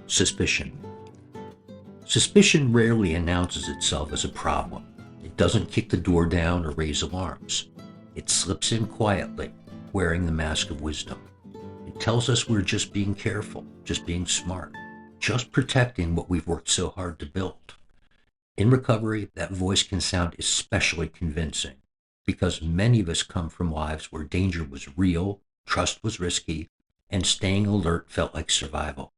Suspicion. Suspicion rarely announces itself as a problem. It doesn't kick the door down or raise alarms. It slips in quietly, wearing the mask of wisdom. It tells us we're just being careful, just being smart, just protecting what we've worked so hard to build. In recovery, that voice can sound especially convincing because many of us come from lives where danger was real, trust was risky, and staying alert felt like survival.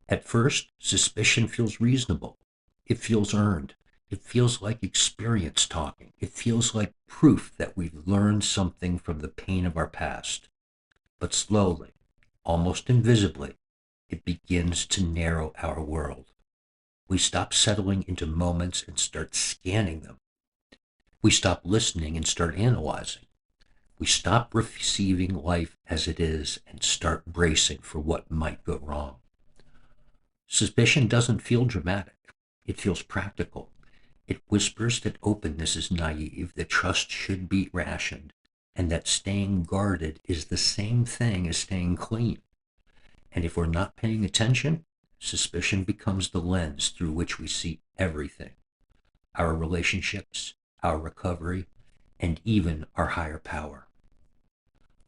At first, suspicion feels reasonable. It feels earned. It feels like experience talking. It feels like proof that we've learned something from the pain of our past. But slowly, almost invisibly, it begins to narrow our world. We stop settling into moments and start scanning them. We stop listening and start analyzing. We stop receiving life as it is and start bracing for what might go wrong. Suspicion doesn't feel dramatic. It feels practical. It whispers that openness is naive, that trust should be rationed, and that staying guarded is the same thing as staying clean. And if we're not paying attention, suspicion becomes the lens through which we see everything. Our relationships, our recovery, and even our higher power.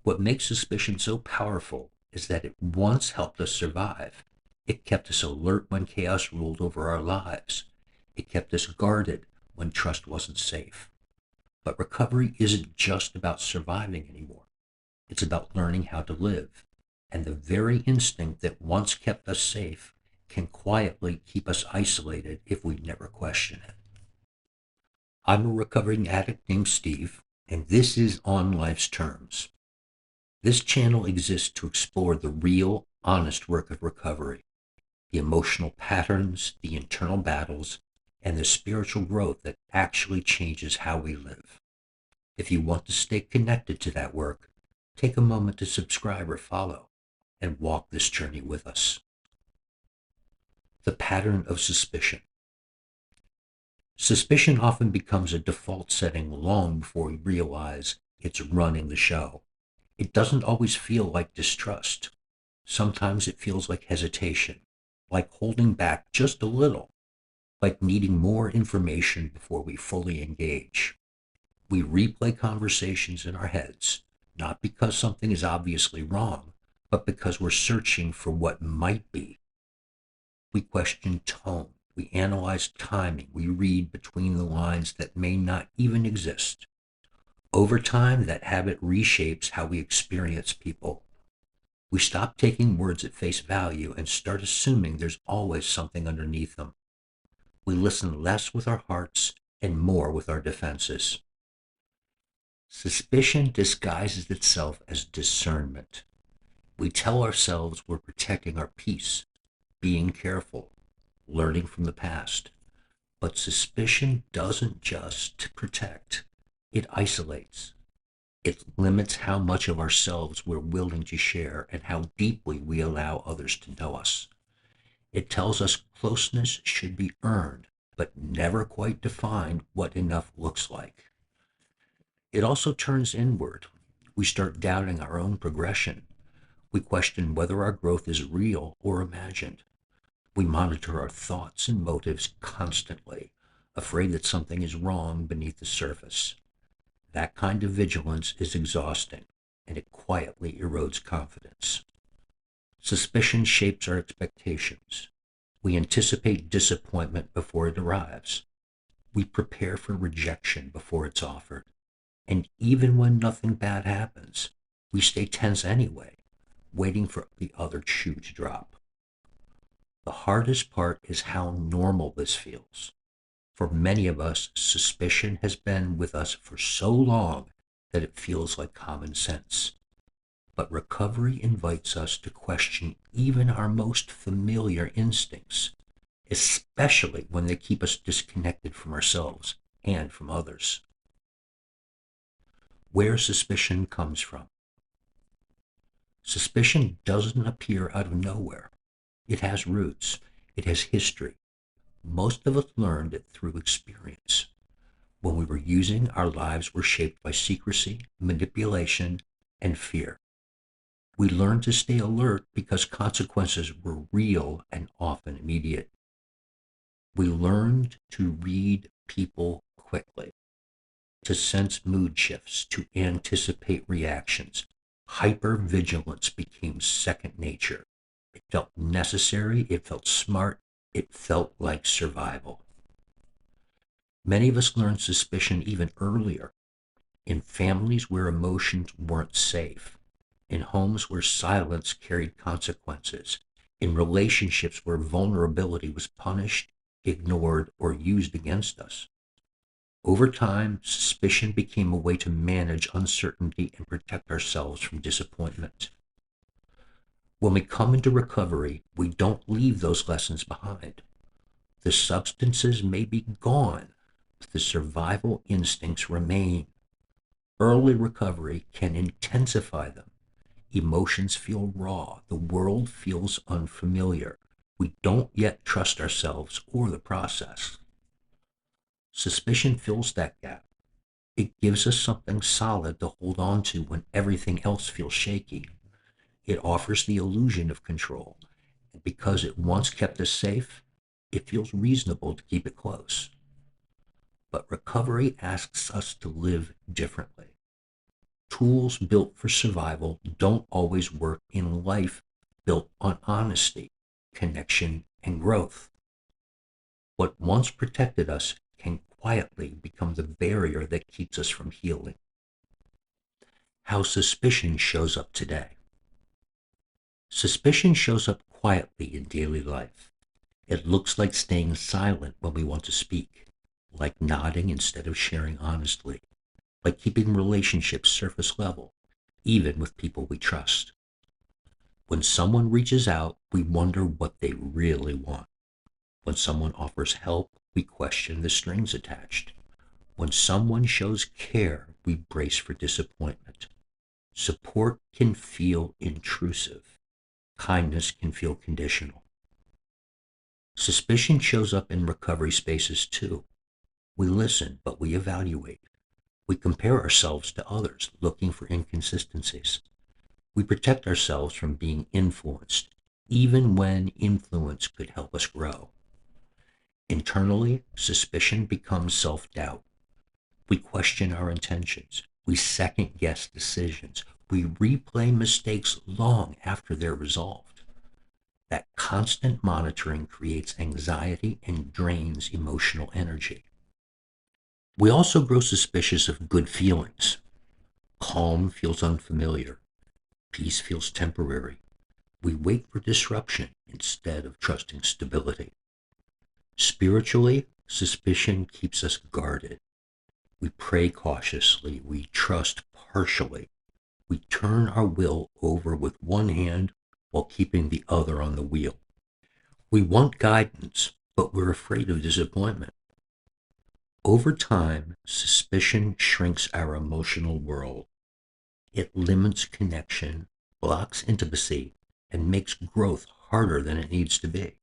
What makes suspicion so powerful is that it once helped us survive. It kept us alert when chaos ruled over our lives. It kept us guarded when trust wasn't safe. But recovery isn't just about surviving anymore. It's about learning how to live. And the very instinct that once kept us safe can quietly keep us isolated if we never question it. I'm a recovering addict named Steve, and this is On Life's Terms. This channel exists to explore the real, honest work of recovery, the emotional patterns, the internal battles, and the spiritual growth that actually changes how we live. If you want to stay connected to that work, take a moment to subscribe or follow and walk this journey with us. The pattern of suspicion. Suspicion often becomes a default setting long before we realize it's running the show. It doesn't always feel like distrust. Sometimes it feels like hesitation, like holding back just a little, like needing more information before we fully engage. We replay conversations in our heads, not because something is obviously wrong, but because we're searching for what might be. We question tone, we analyze timing, we read between the lines that may not even exist. Over time, that habit reshapes how we experience people. We stop taking words at face value and start assuming there's always something underneath them. We listen less with our hearts and more with our defenses. Suspicion disguises itself as discernment. We tell ourselves we're protecting our peace, being careful, learning from the past. But suspicion doesn't just protect, it isolates. It limits how much of ourselves we're willing to share and how deeply we allow others to know us. It tells us closeness should be earned, but never quite defined what enough looks like. It also turns inward. We start doubting our own progression. We question whether our growth is real or imagined. We monitor our thoughts and motives constantly, afraid that something is wrong beneath the surface. That kind of vigilance is exhausting, and it quietly erodes confidence. Suspicion shapes our expectations. We anticipate disappointment before it arrives. We prepare for rejection before it's offered. And even when nothing bad happens, we stay tense anyway, waiting for the other shoe to drop. The hardest part is how normal this feels. For many of us, suspicion has been with us for so long that it feels like common sense. But recovery invites us to question even our most familiar instincts, especially when they keep us disconnected from ourselves and from others. Where suspicion comes from. Suspicion doesn't appear out of nowhere. It has roots. It has history. Most of us learned it through experience. When we were using, our lives were shaped by secrecy, manipulation, and fear. We learned to stay alert because consequences were real and often immediate. We learned to read people quickly, to sense mood shifts, to anticipate reactions. Hypervigilance became second nature. It felt necessary, it felt smart, it felt like survival. Many of us learned suspicion even earlier, in families where emotions weren't safe, in homes where silence carried consequences, in relationships where vulnerability was punished, ignored, or used against us. Over time, suspicion became a way to manage uncertainty and protect ourselves from disappointment. When we come into recovery, we don't leave those lessons behind. The substances may be gone, but the survival instincts remain. Early recovery can intensify them. Emotions feel raw. The world feels unfamiliar. We don't yet trust ourselves or the process. Suspicion fills that gap. It gives us something solid to hold on to when everything else feels shaky. It offers the illusion of control. And because it once kept us safe, it feels reasonable to keep it close. But recovery asks us to live differently. Tools built for survival don't always work in life built on honesty, connection, and growth. What once protected us can quietly become the barrier that keeps us from healing. How suspicion shows up today. Suspicion shows up quietly in daily life. It looks like staying silent when we want to speak, like nodding instead of sharing honestly, like keeping relationships surface level, even with people we trust. When someone reaches out, we wonder what they really want. When someone offers help, we question the strings attached. When someone shows care, we brace for disappointment. Support can feel intrusive. Kindness can feel conditional. Suspicion shows up in recovery spaces too. We listen, but we evaluate. We compare ourselves to others, looking for inconsistencies. We protect ourselves from being influenced, even when influence could help us grow. Internally, suspicion becomes self-doubt. We question our intentions. We second-guess decisions. We replay mistakes long after they're resolved. That constant monitoring creates anxiety and drains emotional energy. We also grow suspicious of good feelings. Calm feels unfamiliar. Peace feels temporary. We wait for disruption instead of trusting stability. Spiritually, suspicion keeps us guarded. We pray cautiously. We trust partially. We turn our will over with one hand while keeping the other on the wheel. We want guidance, but we're afraid of disappointment. Over time, suspicion shrinks our emotional world. It limits connection, blocks intimacy, and makes growth harder than it needs to be.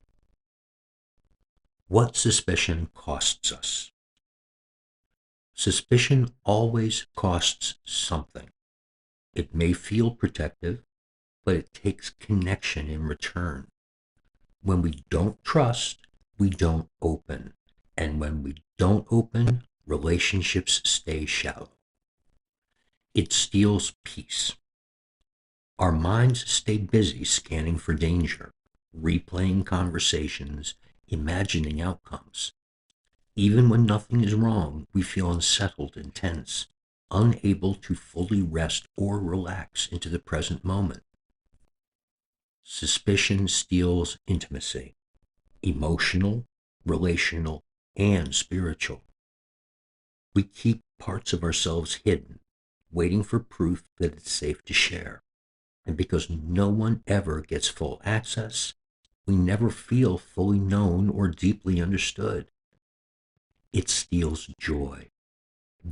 What suspicion costs us. Suspicion always costs something. It may feel protective, but it takes connection in return. When we don't trust, we don't open. And when we don't open, relationships stay shallow. It steals peace. Our minds stay busy scanning for danger, replaying conversations, imagining outcomes. Even when nothing is wrong, we feel unsettled and tense, unable to fully rest or relax into the present moment. Suspicion steals intimacy, emotional, relational, and spiritual. We keep parts of ourselves hidden, waiting for proof that it's safe to share. And because no one ever gets full access, we never feel fully known or deeply understood. It steals joy.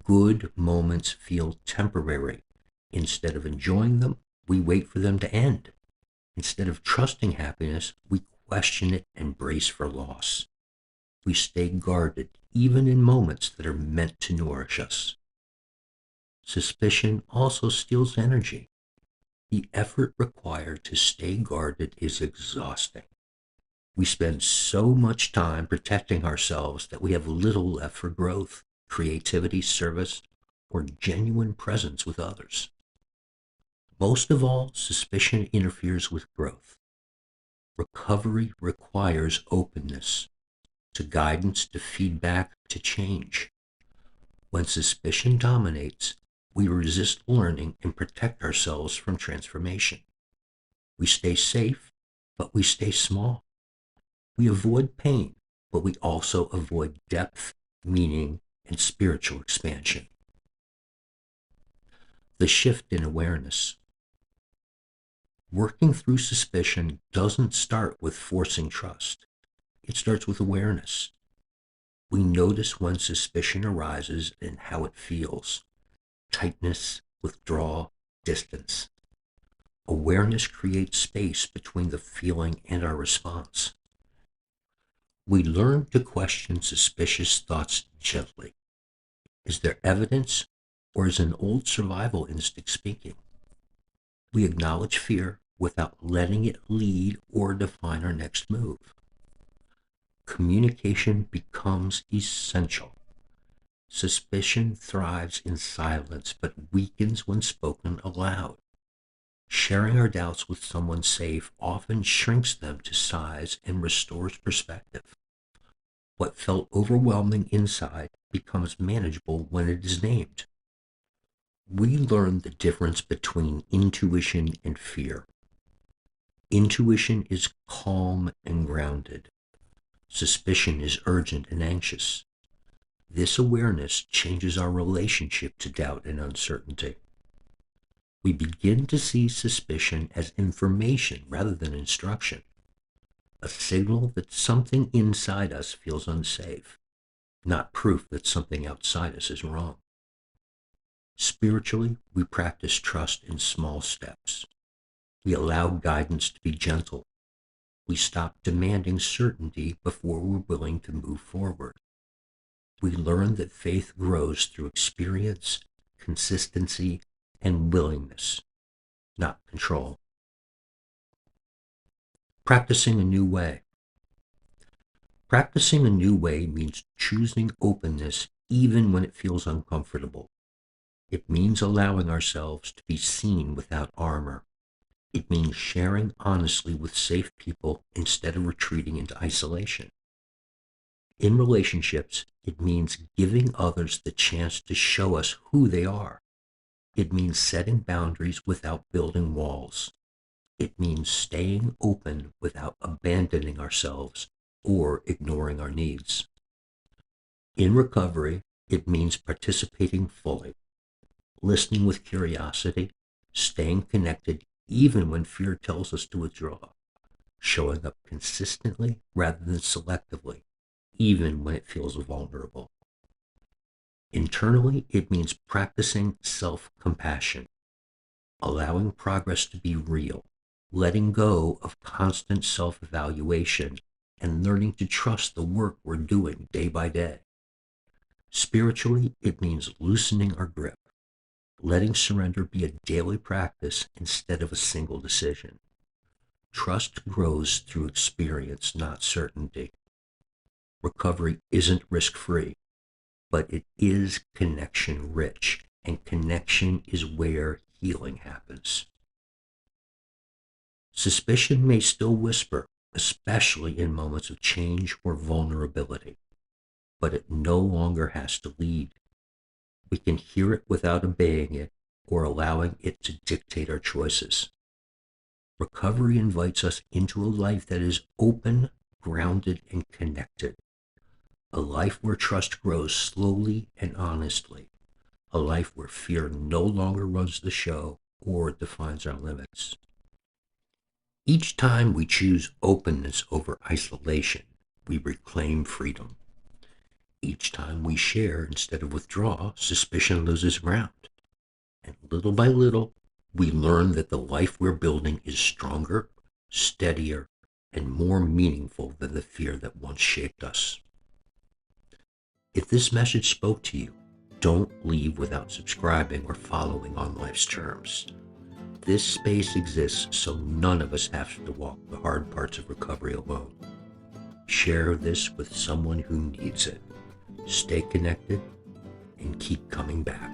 Good moments feel temporary. Instead of enjoying them, we wait for them to end. Instead of trusting happiness, we question it and brace for loss. We stay guarded, even in moments that are meant to nourish us. Suspicion also steals energy. The effort required to stay guarded is exhausting. We spend so much time protecting ourselves that we have little left for growth, creativity, service, or genuine presence with others. Most of all, suspicion interferes with growth. Recovery requires openness to guidance, to feedback, to change. When suspicion dominates, we resist learning and protect ourselves from transformation. We stay safe, but we stay small. We avoid pain, but we also avoid depth, meaning, and spiritual expansion. The shift in awareness. Working through suspicion doesn't start with forcing trust. It starts with awareness. We notice when suspicion arises and how it feels. Tightness, withdrawal, distance. Awareness creates space between the feeling and our response. We learn to question suspicious thoughts gently. Is there evidence, or is an old survival instinct speaking? We acknowledge fear without letting it lead or define our next move. Communication becomes essential. Suspicion thrives in silence but weakens when spoken aloud. Sharing our doubts with someone safe often shrinks them to size and restores perspective. What felt overwhelming inside becomes manageable when it is named. We learn the difference between intuition and fear. Intuition is calm and grounded. Suspicion is urgent and anxious. This awareness changes our relationship to doubt and uncertainty. We begin to see suspicion as information rather than instruction, a signal that something inside us feels unsafe, not proof that something outside us is wrong. Spiritually, we practice trust in small steps. We allow guidance to be gentle. We stop demanding certainty before we're willing to move forward. We learn that faith grows through experience, consistency, and willingness, not control. Practicing a new way. Practicing a new way means choosing openness even when it feels uncomfortable. It means allowing ourselves to be seen without armor. It means sharing honestly with safe people instead of retreating into isolation. In relationships, it means giving others the chance to show us who they are. It means setting boundaries without building walls. It means staying open without abandoning ourselves or ignoring our needs. In recovery, it means participating fully, listening with curiosity, staying connected even when fear tells us to withdraw, showing up consistently rather than selectively, even when it feels vulnerable. Internally, it means practicing self-compassion, allowing progress to be real, letting go of constant self-evaluation, and learning to trust the work we're doing day by day. Spiritually, it means loosening our grip, letting surrender be a daily practice instead of a single decision. Trust grows through experience, not certainty. Recovery isn't risk-free, but it is connection-rich, and connection is where healing happens. Suspicion may still whisper, especially in moments of change or vulnerability, but it no longer has to lead. We can hear it without obeying it or allowing it to dictate our choices. Recovery invites us into a life that is open, grounded, and connected. A life where trust grows slowly and honestly. A life where fear no longer runs the show or defines our limits. Each time we choose openness over isolation, we reclaim freedom. Each time we share instead of withdraw, suspicion loses ground. And little by little, we learn that the life we're building is stronger, steadier, and more meaningful than the fear that once shaped us. If this message spoke to you, don't leave without subscribing or following on Life's Terms. This space exists so none of us have to walk the hard parts of recovery alone. Share this with someone who needs it. Stay connected and keep coming back.